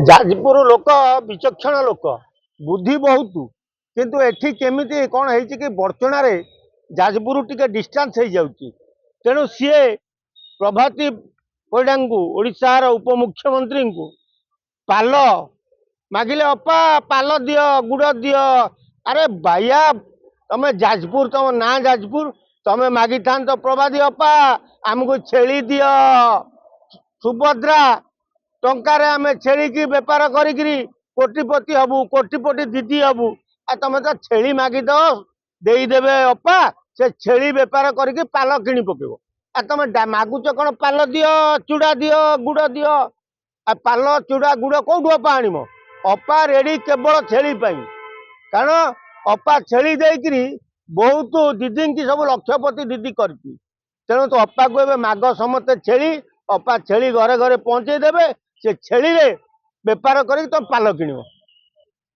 जाजपुर लोक विचक्षण लोक बुद्धि बहुत किंतु एठी केमिति कौन है कि बर्चना जाजपुर टिके डिस्टेंस हो जाउची तेणु सी प्रभाती परिडा को ओडिशार उपमुख्यमंत्री को पाल मागिले अपा पाल दियो गुड़ दियो अरे बाया तमे जाजपुर तुम ना जाजपुर तमे मागी था तो प्रभाती अपा आमको छेली दियो सुभद्रा टंकार आम छेड़ी बेपार करी कोटिपति हबु कोटिपति दीदी हबु आ तुम तो छेली मागिद देदेवे अपा से छेली बेपार करके पाल किणी पकेब आ तुम मागुच कौन पाल दियो चूड़ा दियो गुड़ दियो आ पाल चूड़ा गुड़ कौटू अपा आनिम अपा रेडी केवल छेली कारण अपा छेली देकरी बहुत दीदी की सब लक्षपति दीदी कर तेणु तो अपा को ए माग समस्ते छेली अपा छेली घरे घरे पहुंचे देवे से छेली रे बेपार कर तुम पाल किणव।